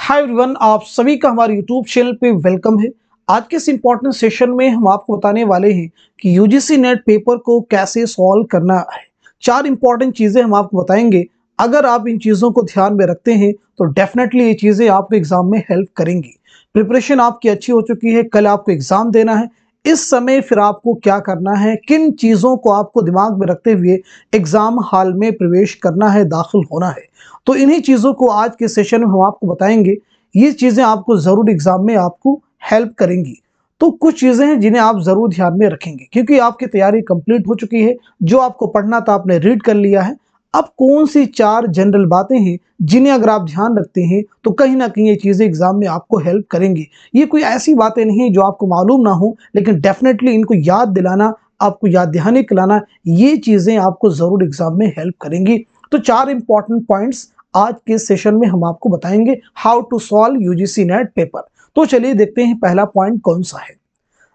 Hi everyone, आप सभी का हमारे यूट्यूब चैनल पे वेलकम है। आज के इस इम्पोर्टेंट सेशन में हम आपको बताने वाले हैं कि यूजीसी नेट पेपर को कैसे सॉल्व करना है। चार इंपॉर्टेंट चीजें हम आपको बताएंगे। अगर आप इन चीजों को ध्यान में रखते हैं तो डेफिनेटली ये चीजें आपको एग्जाम में हेल्प करेंगी। प्रिपरेशन आपकी अच्छी हो चुकी है, कल आपको एग्जाम देना है। इस समय फिर आपको क्या करना है, किन चीजों को आपको दिमाग में रखते हुए एग्जाम हॉल में प्रवेश करना है, दाखिल होना है। तो इन्हीं चीज़ों को आज के सेशन में हम आपको बताएंगे। ये चीज़ें आपको ज़रूर एग्जाम में आपको हेल्प करेंगी। तो कुछ चीज़ें हैं जिन्हें आप ज़रूर ध्यान में रखेंगे, क्योंकि आपकी तैयारी कंप्लीट हो चुकी है। जो आपको पढ़ना था आपने रीड कर लिया है। अब कौन सी चार जनरल बातें हैं जिन्हें अगर आप ध्यान रखते हैं तो कहीं ना कहीं ये चीज़ें एग्जाम में आपको हेल्प करेंगी। ये कोई ऐसी बातें नहीं है जो आपको मालूम ना हो, लेकिन डेफिनेटली इनको याद दिलाना, आपको याद दहानी कराना, ये चीज़ें आपको ज़रूर एग्जाम में हेल्प करेंगी। तो चार इंपॉर्टेंट पॉइंट्स आज के सेशन में हम आपको बताएंगे, how to solve UGC NET paper. तो चलिए देखते हैं पहला पॉइंट कौन सा है।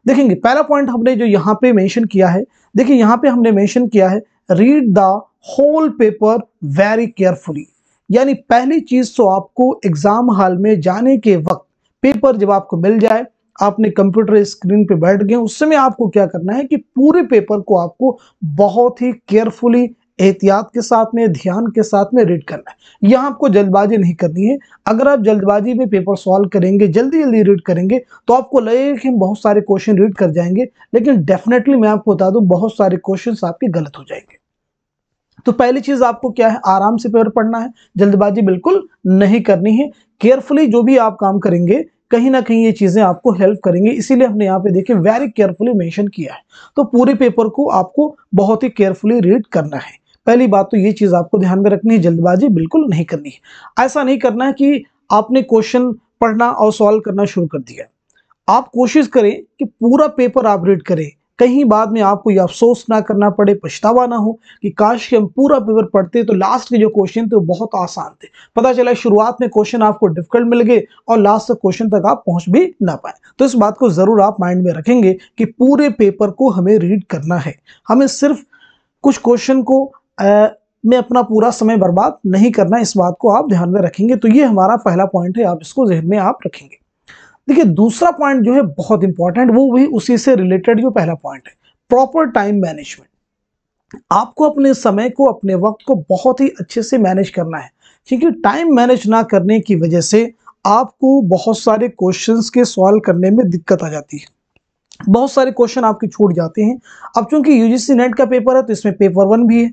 देखेंगे पहला पॉइंट हमने जो यहाँ पे मेंशन किया है, देखिए यहाँ पे हमने मेंशन किया है, read the whole paper very carefully. यानी पहली चीज तो आपको एग्जाम हॉल में जाने के वक्त पेपर जब आपको मिल जाए, आपने कंप्यूटर स्क्रीन पे बैठ गए, उस समय आपको क्या करना है कि पूरे पेपर को आपको बहुत ही केयरफुली, एहतियात के साथ में, ध्यान के साथ में रीड करना है। यहाँ आपको जल्दबाजी नहीं करनी है। अगर आप जल्दबाजी में पेपर सॉल्व करेंगे, जल्दी जल्दी रीड करेंगे, तो आपको लगेगा कि हम बहुत सारे क्वेश्चन रीड कर जाएंगे, लेकिन डेफिनेटली मैं आपको बता दूं बहुत सारे क्वेश्चंस आपके गलत हो जाएंगे। तो पहली चीज आपको क्या है, आराम से पेपर पढ़ना है, जल्दबाजी बिल्कुल नहीं करनी है। केयरफुली जो भी आप काम करेंगे, कहीं ना कहीं ये चीजें आपको हेल्प करेंगे, इसीलिए हमने यहाँ पे देखिए वेरी केयरफुली मेंशन किया है। तो पूरे पेपर को आपको बहुत ही केयरफुली रीड करना है। पहली बात तो ये चीज आपको ध्यान में रखनी है, जल्दबाजी बिल्कुल नहीं करनी है। ऐसा नहीं करना है कि आपने क्वेश्चन पढ़ना और सॉल्व करना शुरू कर दिया। आप कोशिश करें कि पूरा पेपर आप रीड करें, कहीं बाद में आपको ये अफसोस ना करना पड़े, पछतावा ना हो कि काश कि हम पूरा पेपर पढ़ते तो लास्ट के जो क्वेश्चन थे वो बहुत आसान थे। पता चला शुरुआत में क्वेश्चन आपको डिफिकल्ट मिल गए और लास्ट तक क्वेश्चन तक आप पहुंच भी ना पाए। तो इस बात को जरूर आप माइंड में रखेंगे कि पूरे पेपर को हमें रीड करना है। हमें सिर्फ कुछ क्वेश्चन को में अपना पूरा समय बर्बाद नहीं करना, इस बात को आप ध्यान में रखेंगे। तो ये हमारा पहला पॉइंट है, आप इसको जहन में आप रखेंगे। देखिए दूसरा पॉइंट जो है बहुत इंपॉर्टेंट, वो भी उसी से रिलेटेड जो पहला पॉइंट है, प्रॉपर टाइम मैनेजमेंट। आपको अपने समय को, अपने वक्त को बहुत ही अच्छे से मैनेज करना है, क्योंकि टाइम मैनेज ना करने की वजह से आपको बहुत सारे क्वेश्चंस के सॉल्व करने में दिक्कत आ जाती है, बहुत सारे क्वेश्चन आपके छूट जाते हैं। अब चूंकि यूजीसी नेट का पेपर है तो इसमें पेपर 1 भी है,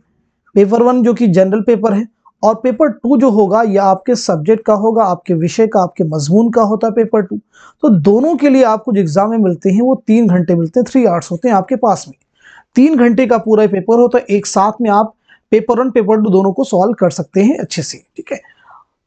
पेपर 1 जो कि जनरल पेपर है, और पेपर 2 जो होगा या आपके सब्जेक्ट का होगा, आपके विषय का, आपके मजमून का होता है पेपर 2। तो दोनों के लिए आपको जो एग्जाम में मिलते हैं वो 3 घंटे मिलते हैं, 3 आवर्स होते हैं आपके पास में। 3 घंटे का पूरा पेपर होता है, एक साथ में आप पेपर 1 पेपर 2 दोनों को सॉल्व कर सकते हैं अच्छे से, ठीक है।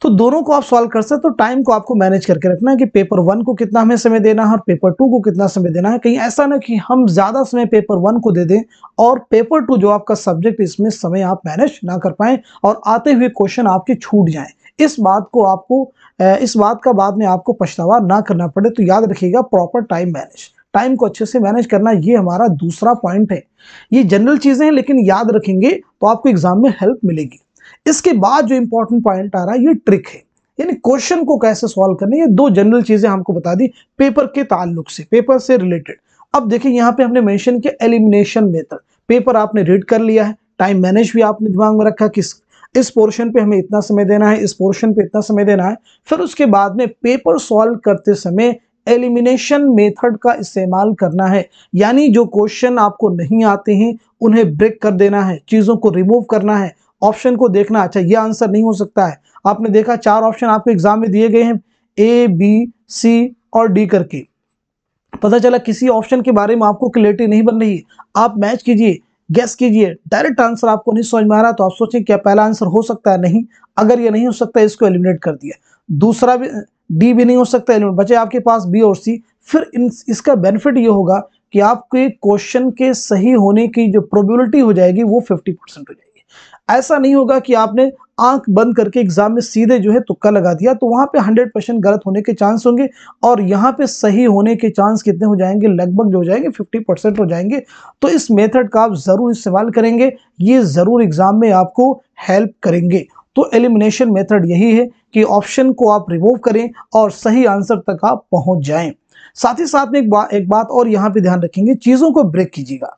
तो दोनों को आप सॉल्व कर सकते, तो टाइम को आपको मैनेज करके रखना है कि पेपर 1 को कितना हमें समय देना है और पेपर 2 को कितना समय देना है। कहीं ऐसा ना कि हम ज्यादा समय पेपर 1 को दे दें और पेपर 2 जो आपका सब्जेक्ट, इसमें समय आप मैनेज ना कर पाए और आते हुए क्वेश्चन आपके छूट जाएं। इस बात को आपको, इस बात का बाद में आपको पछतावा ना करना पड़े। तो याद रखिएगा, प्रॉपर टाइम मैनेज, टाइम को अच्छे से मैनेज करना, ये हमारा दूसरा पॉइंट है। ये जनरल चीजें हैं, लेकिन याद रखेंगे तो आपको एग्जाम में हेल्प मिलेगी। इसके बाद जो इंपॉर्टेंट पॉइंट आ रहा है, ये ट्रिक है, यानी क्वेश्चन को कैसे सॉल्व करना है। ये 2 जनरल चीजें हमको बता दी पेपर के ताल्लुक से, पेपर से रिलेटेड। अब देखिए यहाँ पे हमने मेंशन किया एलिमिनेशन मेथड। पेपर आपने रीड कर लिया है, टाइम मैनेज भी आपने दिमाग में रखा कि इस पोर्शन पे हमें इतना समय देना है, इस पोर्शन पे इतना समय देना है। फिर उसके बाद में पेपर सॉल्व करते समय एलिमिनेशन मेथड का इस्तेमाल करना है, यानी जो क्वेश्चन आपको नहीं आते हैं उन्हें ब्रेक कर देना है, चीजों को रिमूव करना है, ऑप्शन को देखना, अच्छा ये आंसर नहीं हो सकता है। आपने देखा 4 ऑप्शन आपको एग्जाम में दिए गए हैं, ए बी सी और डी करके, पता चला किसी ऑप्शन के बारे में आपको क्लैरिटी नहीं बन रही, आप मैच कीजिए, गेस कीजिए, डायरेक्ट आंसर आपको नहीं समझ में आ रहा तो आप सोचें क्या पहला आंसर हो सकता है, नहीं। अगर ये नहीं हो सकता इसको एलिमिनेट कर दिया, दूसरा भी, डी भी नहीं हो सकता, एलिमिनेट, बचे आपके पास बी और सी। फिर इसका बेनिफिट ये होगा कि आपके क्वेश्चन के सही होने की जो प्रोबेबिलिटी हो जाएगी वो 50% हो जाएगी। ऐसा नहीं होगा कि आपने आंख बंद करके एग्जाम में सीधे जो है तुक्का लगा दिया, तो वहां पे 100% गलत होने के चांस होंगे और यहाँ पे सही होने के चांस कितने हो जाएंगे, लगभग जो हो जाएंगे 50% हो जाएंगे। तो इस मेथड का आप जरूर इस्तेमाल करेंगे, ये जरूर एग्जाम में आपको हेल्प करेंगे। तो एलिमिनेशन मेथड यही है कि ऑप्शन को आप रिमूव करें और सही आंसर तक आप पहुंच जाएं। साथ ही साथ में एक बात और यहाँ पे ध्यान रखेंगे, चीजों को ब्रेक कीजिएगा।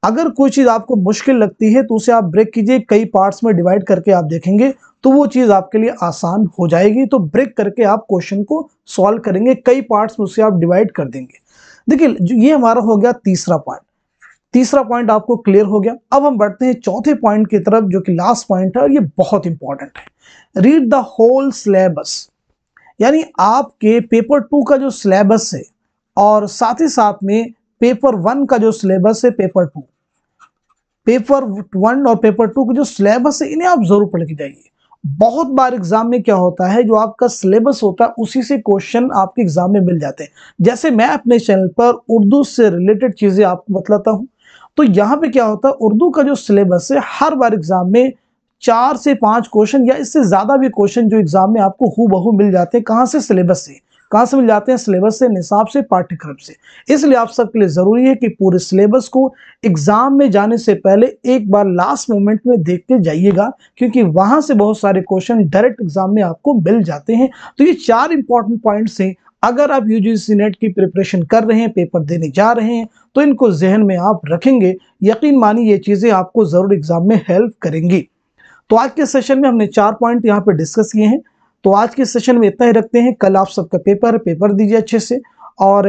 अगर कोई चीज आपको मुश्किल लगती है तो उसे आप ब्रेक कीजिए, कई पार्ट्स में डिवाइड करके आप देखेंगे तो वो चीज आपके लिए आसान हो जाएगी। तो ब्रेक करके आप क्वेश्चन को सॉल्व करेंगे, कई पार्ट्स में उसे आप डिवाइड कर देंगे। देखिए ये हमारा हो गया तीसरा पॉइंट। तीसरा पॉइंट आपको क्लियर हो गया। अब हम बढ़ते हैं चौथे पॉइंट की तरफ, जो कि लास्ट पॉइंट है और ये बहुत इंपॉर्टेंट है। रीड द होल सिलेबस, यानी आपके पेपर 2 का जो सिलेबस है और साथ ही साथ में पेपर 1 का जो सिलेबस है, पेपर 1 और पेपर 2 का जो सिलेबस है, इन्हें आप जरूर पढ़ के जाइए। बहुत बार एग्जाम में क्या होता है, जो आपका सिलेबस होता है उसी से क्वेश्चन आपके एग्जाम में मिल जाते हैं। जैसे मैं अपने चैनल पर उर्दू से रिलेटेड चीजें आपको बतलाता हूं, तो यहाँ पे क्या होता है, उर्दू का जो सिलेबस है हर बार एग्जाम में 4 से 5 क्वेश्चन या इससे ज्यादा भी क्वेश्चन जो एग्जाम में आपको हूबहू मिल जाते हैं। कहां से? सिलेबस से। कहां से मिल जाते हैं? सिलेबस से, निसाब से, पाठ्यक्रम से। इसलिए आप सबके लिए जरूरी है कि पूरे सिलेबस को एग्जाम में जाने से पहले एक बार लास्ट मोमेंट में देख के जाइएगा, क्योंकि वहां से बहुत सारे क्वेश्चन डायरेक्ट एग्जाम में आपको मिल जाते हैं। तो ये 4 इंपॉर्टेंट पॉइंट्स हैं। अगर आप यूजीसी नेट की प्रिपरेशन कर रहे हैं, पेपर देने जा रहे हैं, तो इनको जहन में आप रखेंगे। यकीन मानिए ये चीजें आपको जरूर एग्जाम में हेल्प करेंगी। तो आज के सेशन में हमने 4 पॉइंट यहाँ पे डिस्कस किए हैं। तो आज के सेशन में इतना ही रखते हैं। कल आप सबका पेपर दीजिए अच्छे से, और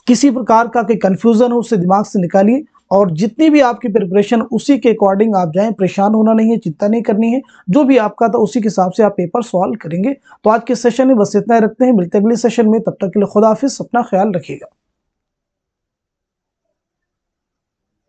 किसी प्रकार का कोई कंफ्यूजन हो उसे दिमाग से निकालिए, और जितनी भी आपकी प्रिपरेशन उसी के अकॉर्डिंग आप जाएं। परेशान होना नहीं है, चिंता नहीं करनी है, जो भी आपका था उसी के हिसाब से आप पेपर सॉल्व करेंगे। तो आज के सेशन में बस इतना ही रखते हैं। मिलते हैं अगले सेशन में, तब तक के लिए खुदा हाफिज, अपना ख्याल रखिएगा।